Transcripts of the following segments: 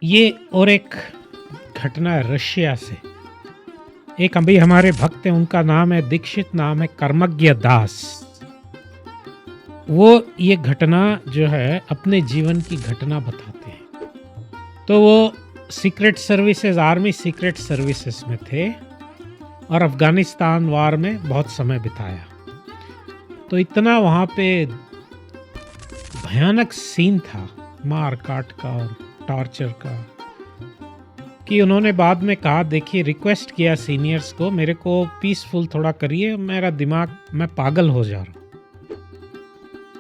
ये और एक घटना है रशिया से। एक अभी हमारे भक्त हैं, उनका नाम है दीक्षित, नाम है कर्मज्ञ दास। वो ये घटना जो है अपने जीवन की घटना बताते हैं। तो वो secret services, army secret services में थे और अफगानिस्तान वार में बहुत समय बिताया। तो इतना वहाँ पे भयानक सीन था मार काट का और टॉर्चर का कि उन्होंने बाद में कहा, देखिए रिक्वेस्ट किया सीनियर्स को, मेरे को पीसफुल थोड़ा करिए, मेरा दिमाग, मैं पागल हो जा रहा हूँ।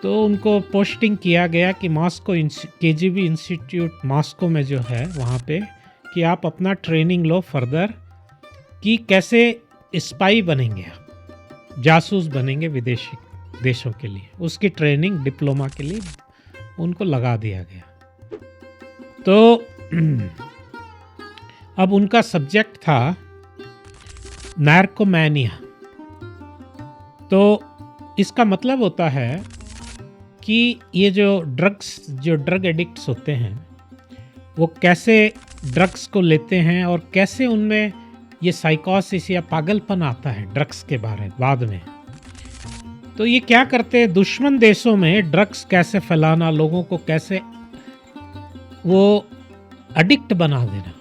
तो उनको पोस्टिंग किया गया कि मॉस्को केजीबी इंस्टीट्यूट मॉस्को में जो है वहाँ पे, कि आप अपना ट्रेनिंग लो फर्दर कि कैसे स्पाई बनेंगे, आप जासूस बनेंगे विदेशी देशों के लिए। उसकी ट्रेनिंग डिप्लोमा के लिए उनको लगा दिया गया। तो अब उनका सब्जेक्ट था नार्कोमैनिया। तो इसका मतलब होता है कि ये जो ड्रग एडिक्ट्स होते हैं वो कैसे ड्रग्स को लेते हैं और कैसे उनमें ये साइकोसिस या पागलपन आता है ड्रग्स के बारे बाद में। तो ये क्या करते हैं, दुश्मन देशों में ड्रग्स कैसे फैलाना, लोगों को कैसे वो एडिक्ट बना देना,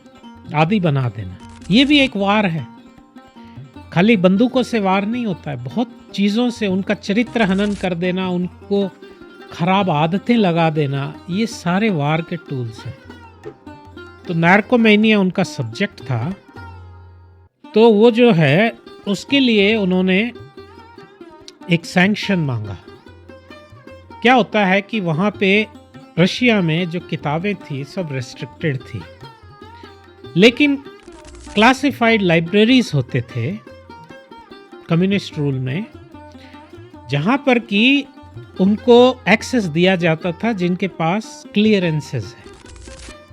आदि बना देना, ये भी एक वार है। खाली बंदूकों से वार नहीं होता है, बहुत चीज़ों से उनका चरित्र हनन कर देना, उनको खराब आदतें लगा देना, ये सारे वार के टूल्स हैं। तो नार्कोमेनिया उनका सब्जेक्ट था। तो वो जो है उसके लिए उन्होंने एक सैंक्शन मांगा। क्या होता है कि वहाँ पे रशिया में जो किताबें थी सब रेस्ट्रिक्टेड थी, लेकिन क्लासिफाइड लाइब्रेरीज होते थे कम्युनिस्ट रूल में, जहाँ पर कि उनको एक्सेस दिया जाता था जिनके पास क्लियरेंसेस है।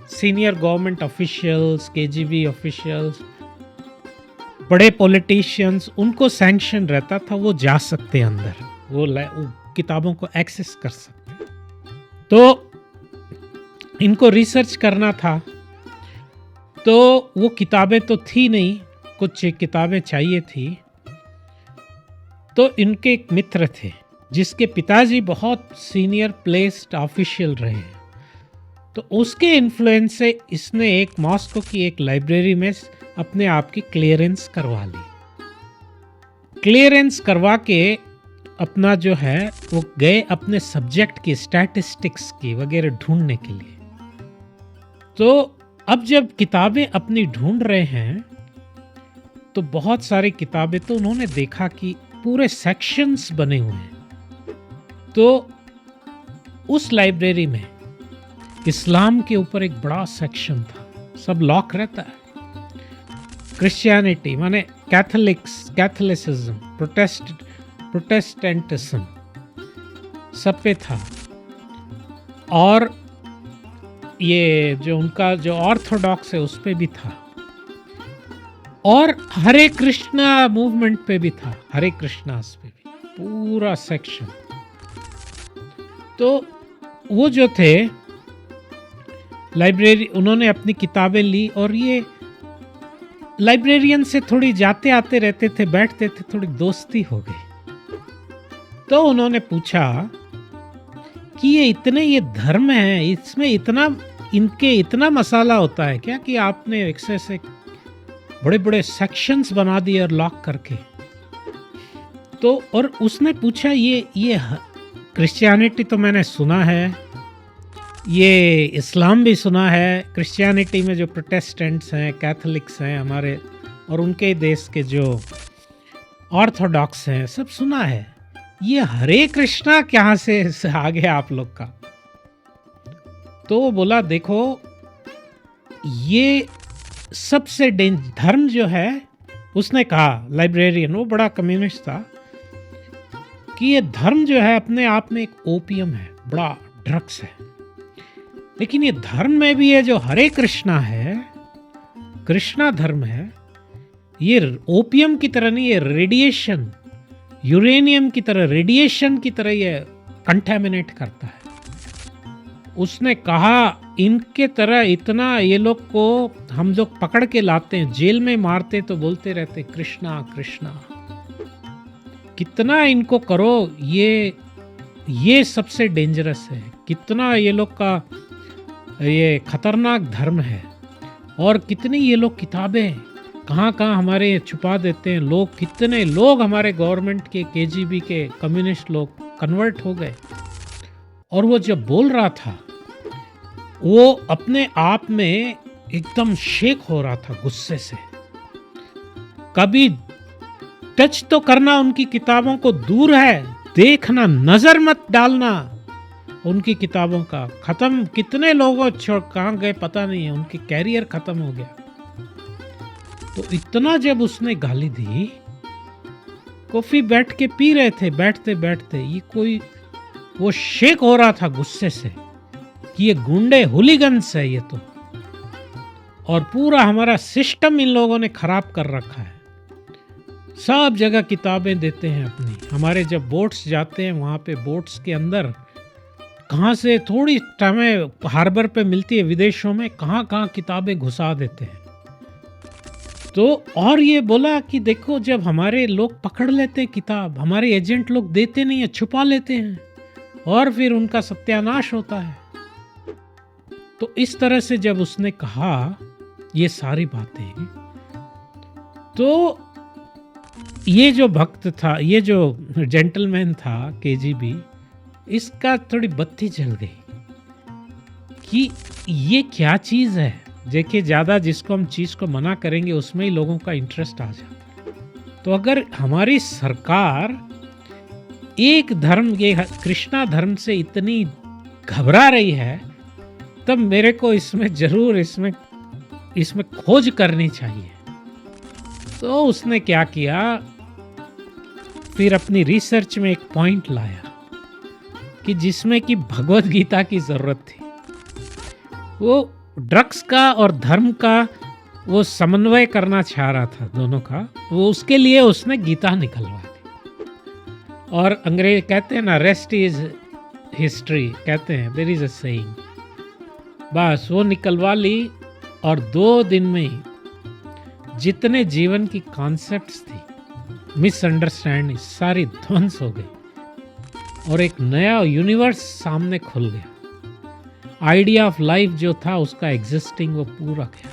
Senior government officials, KGB officials, बड़े पॉलिटिशियंस, उनको सैंक्शन रहता था, वो जा सकते हैं अंदर, वो किताबों को एक्सेस कर सकते। तो इनको रिसर्च करना था, तो वो किताबें तो थी नहीं, कुछ किताबें चाहिए थी। तो इनके एक मित्र थे जिसके पिताजी बहुत सीनियर प्लेस्ड ऑफिशियल रहे हैं। तो उसके इन्फ्लुएंस से इसने एक मॉस्को की एक लाइब्रेरी में अपने आप की क्लियरेंस करवा ली। क्लियरेंस करवा के अपना जो है वो गए अपने सब्जेक्ट की स्टैटिस्टिक्स की वगैरह ढूंढने के लिए। तो अब जब किताबें अपनी ढूंढ रहे हैं तो बहुत सारी किताबें, तो उन्होंने देखा कि पूरे सेक्शंस बने हुए हैं। तो उस लाइब्रेरी में इस्लाम के ऊपर एक बड़ा सेक्शन था, सब लॉक रहता है। क्रिश्चियनिटी माने कैथोलिसिज्म, प्रोटेस्टेंटिज्म सब पे था। और ये जो उनका जो ऑर्थोडॉक्स है उस पे भी था, और हरे कृष्णा मूवमेंट पे भी था, हरे कृष्णास पे भी पूरा सेक्शन। तो वो जो थे लाइब्रेरी, उन्होंने अपनी किताबें ली और ये लाइब्रेरियन से थोड़ी जाते आते रहते थे, बैठते थे, थोड़ी दोस्ती हो गई। तो उन्होंने पूछा कि ये धर्म है, इसमें इतना मसाला होता है क्या कि आपने एक से बड़े बड़े सेक्शंस बना दिए और लॉक करके। तो और उसने पूछा, ये क्रिश्चियनिटी तो मैंने सुना है, ये इस्लाम भी सुना है, क्रिश्चियनिटी में जो प्रोटेस्टेंट्स हैं, कैथोलिक्स हैं हमारे, और उनके देश के जो ऑर्थोडॉक्स हैं, सब सुना है, ये हरे कृष्णा कहाँ से आ गया आप लोग का। तो वो बोला, देखो ये सबसे धर्म जो है, उसने कहा, लाइब्रेरियन, वो बड़ा कम्युनिस्ट था, कि ये धर्म जो है अपने आप में एक ओपियम है, बड़ा ड्रग्स है, लेकिन ये धर्म में भी ये जो हरे कृष्णा है, कृष्णा धर्म है, ये ओपियम की तरह नहीं, ये रेडिएशन, यूरेनियम की तरह, रेडिएशन की तरह ये कंटेमिनेट करता है। उसने कहा इनके तरह इतना ये लोग को हम लोग पकड़ के लाते हैं, जेल में मारते तो बोलते रहते कृष्णा कृष्णा। कितना इनको करो, ये सबसे डेंजरस है। कितना ये लोग का ये खतरनाक धर्म है, और कितनी ये लोग किताबें कहाँ कहाँ हमारे छुपा देते हैं लोग। कितने लोग हमारे गवर्नमेंट के, केजीबी के, कम्युनिस्ट लोग कन्वर्ट हो गए। और वो जब बोल रहा था वो अपने आप में एकदम शेक हो रहा था गुस्से से। कभी टच तो करना उनकी किताबों को दूर है, देखना, नजर मत डालना उनकी किताबों का। खत्म, कितने लोगों छोड़ कहाँ गए पता नहीं है, उनकी कैरियर खत्म हो गया। तो इतना जब उसने गाली दी, कॉफी बैठ के पी रहे थे, बैठते बैठते ये कोई, वो शेक हो रहा था गुस्से से कि ये गुंडे हुलीगन्स है ये तो, और पूरा हमारा सिस्टम इन लोगों ने खराब कर रखा है। सब जगह किताबें देते हैं अपनी। हमारे जब बोट्स जाते हैं वहाँ पे बोट्स के अंदर कहाँ से थोड़ी समय हार्बर पे मिलती है विदेशों में, कहाँ कहाँ किताबें घुसा देते हैं। तो और ये बोला कि देखो जब हमारे लोग पकड़ लेते हैं किताब, हमारे एजेंट लोग देते नहीं है, छुपा लेते हैं, और फिर उनका सत्यानाश होता है। तो इस तरह से जब उसने कहा ये सारी बातें, तो ये जो भक्त था, ये जो जेंटलमैन था केजीबी, इसका थोड़ी बत्ती जल गई कि ये क्या चीज़ है। देखिए ज़्यादा जिसको हम चीज़ को मना करेंगे उसमें ही लोगों का इंटरेस्ट आ जाता है। तो अगर हमारी सरकार एक धर्म, ये कृष्णा धर्म से इतनी घबरा रही है, तब मेरे को इसमें जरूर इसमें खोज करनी चाहिए। तो उसने क्या किया, फिर अपनी रिसर्च में एक पॉइंट लाया कि जिसमें कि भगवत गीता की जरूरत थी। वो ड्रग्स का और धर्म का वो समन्वय करना चाह रहा था दोनों का। वो उसके लिए उसने गीता निकलवा दी। और अंग्रेज कहते हैं ना, रेस्ट इज हिस्ट्री, कहते हैं, देयर इज अ सेइंग। बस वो निकलवा ली, और 2 दिन में ही जितने जीवन की कॉन्सेप्ट्स थी, मिसअंडरस्टैंडिंग, सारी ध्वंस हो गई, और एक नया यूनिवर्स सामने खुल गया। आइडिया ऑफ लाइफ जो था उसका एग्जिस्टिंग वो पूरा गया।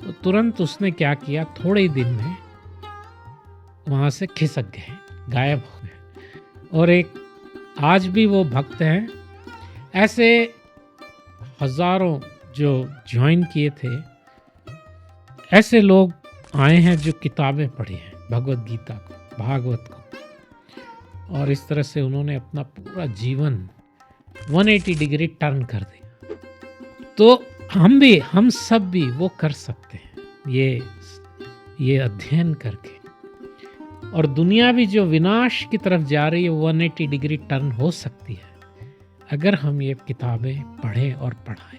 तो तुरंत उसने क्या किया, थोड़े ही दिन में वहाँ से खिसक गए, गायब हो गए। और एक आज भी वो भक्त हैं। ऐसे हजारों जो ज्वाइन किए थे, ऐसे लोग आए हैं जो किताबें पढ़ी हैं, भगवत गीता को, भागवत को, और इस तरह से उन्होंने अपना पूरा जीवन 180 डिग्री टर्न कर दिया। तो हम सब भी वो कर सकते हैं, ये अध्ययन करके। और दुनिया भी जो विनाश की तरफ जा रही है, 180 डिग्री टर्न हो सकती है अगर हम ये किताबें पढ़ें और पढ़ाएं।